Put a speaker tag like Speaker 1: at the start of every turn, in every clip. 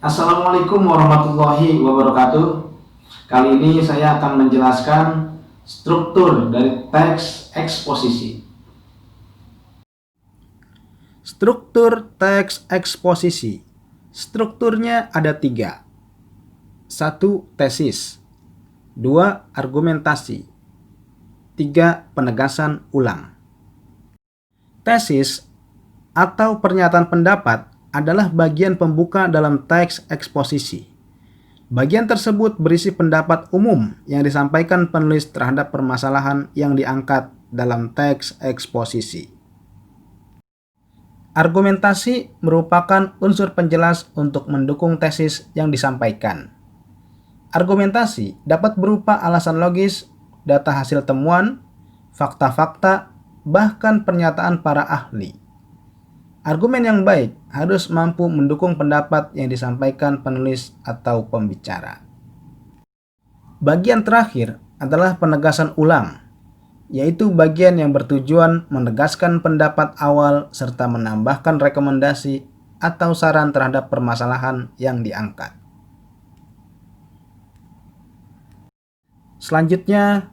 Speaker 1: Assalamualaikum warahmatullahi wabarakatuh. Kali ini saya akan menjelaskan struktur dari teks eksposisi.
Speaker 2: Struktur teks eksposisi. Strukturnya ada 3. 1. Tesis. 2. Argumentasi. 3. Penegasan ulang. Tesis atau pernyataan pendapat adalah bagian pembuka dalam teks eksposisi. Bagian tersebut berisi pendapat umum yang disampaikan penulis terhadap permasalahan yang diangkat dalam teks eksposisi. Argumentasi merupakan unsur penjelas untuk mendukung tesis yang disampaikan. Argumentasi dapat berupa alasan logis, data hasil temuan, fakta-fakta, bahkan pernyataan para ahli. Argumen yang baik harus mampu mendukung pendapat yang disampaikan penulis atau pembicara. Bagian terakhir adalah penegasan ulang, yaitu bagian yang bertujuan menegaskan pendapat awal serta menambahkan rekomendasi atau saran terhadap permasalahan yang diangkat. Selanjutnya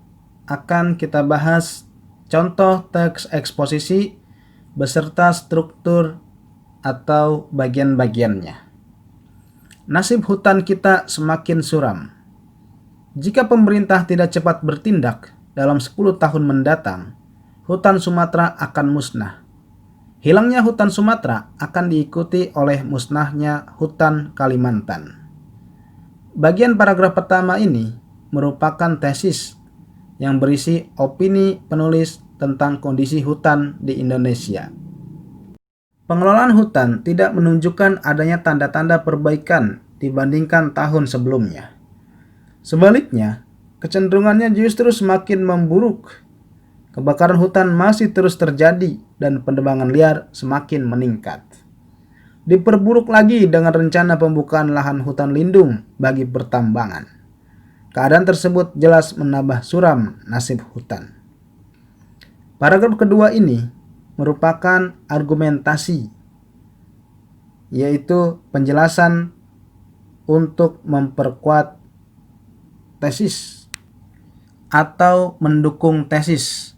Speaker 2: akan kita bahas contoh teks eksposisi beserta struktur atau bagian-bagiannya. Nasib hutan kita semakin suram. Jika pemerintah tidak cepat bertindak, dalam 10 tahun mendatang, hutan Sumatera akan musnah. Hilangnya hutan Sumatera akan diikuti oleh musnahnya hutan Kalimantan. Bagian paragraf pertama ini merupakan tesis yang berisi opini penulis tentang kondisi hutan di Indonesia. Pengelolaan hutan tidak menunjukkan adanya tanda-tanda perbaikan dibandingkan tahun sebelumnya. Sebaliknya, kecenderungannya justru semakin memburuk. Kebakaran hutan masih terus terjadi dan penebangan liar semakin meningkat. Diperburuk lagi dengan rencana pembukaan lahan hutan lindung bagi pertambangan. Keadaan tersebut jelas menambah suram nasib hutan. Paragraf kedua ini merupakan argumentasi, yaitu penjelasan untuk memperkuat tesis atau mendukung tesis.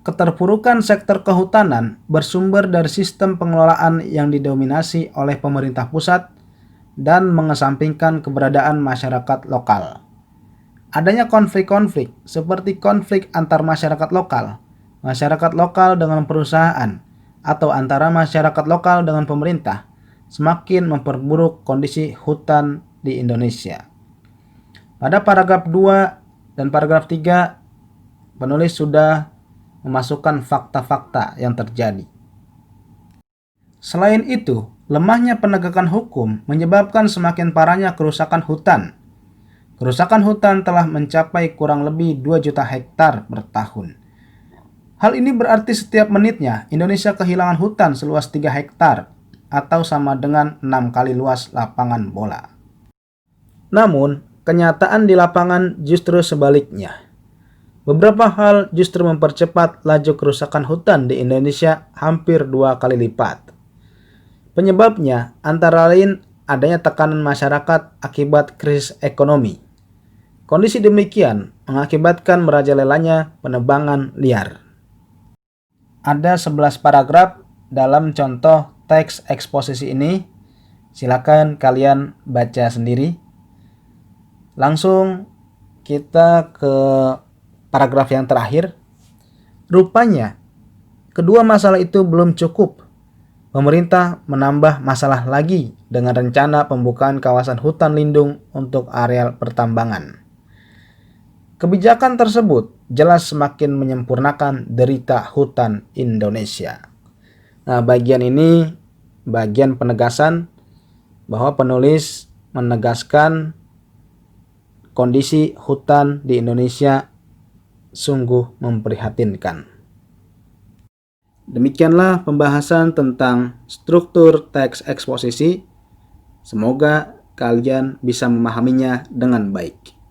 Speaker 2: Keterpurukan sektor kehutanan bersumber dari sistem pengelolaan yang didominasi oleh pemerintah pusat dan mengesampingkan keberadaan masyarakat lokal. Adanya konflik-konflik seperti konflik antar masyarakat lokal dengan perusahaan, atau antara masyarakat lokal dengan pemerintah, semakin memperburuk kondisi hutan di Indonesia. Pada paragraf 2 dan paragraf 3, penulis sudah memasukkan fakta-fakta yang terjadi. Selain itu, lemahnya penegakan hukum menyebabkan semakin parahnya kerusakan hutan. Kerusakan hutan telah mencapai kurang lebih 2 juta hektar per tahun. Hal ini berarti setiap menitnya Indonesia kehilangan hutan seluas 3 hektar atau sama dengan 6 kali luas lapangan bola. Namun, kenyataan di lapangan justru sebaliknya. Beberapa hal justru mempercepat laju kerusakan hutan di Indonesia hampir 2 kali lipat. Penyebabnya antara lain adanya tekanan masyarakat akibat krisis ekonomi. Kondisi demikian mengakibatkan merajalelanya penebangan liar. Ada 11 paragraf dalam contoh teks eksposisi ini. Silakan kalian baca sendiri. Langsung kita ke paragraf yang terakhir. Rupanya, kedua masalah itu belum cukup. Pemerintah menambah masalah lagi dengan rencana pembukaan kawasan hutan lindung untuk areal pertambangan. Kebijakan tersebut jelas semakin menyempurnakan derita hutan Indonesia. Nah, bagian ini bagian penegasan bahwa penulis menegaskan kondisi hutan di Indonesia sungguh memprihatinkan. Demikianlah pembahasan tentang struktur teks eksposisi. Semoga kalian bisa memahaminya dengan baik.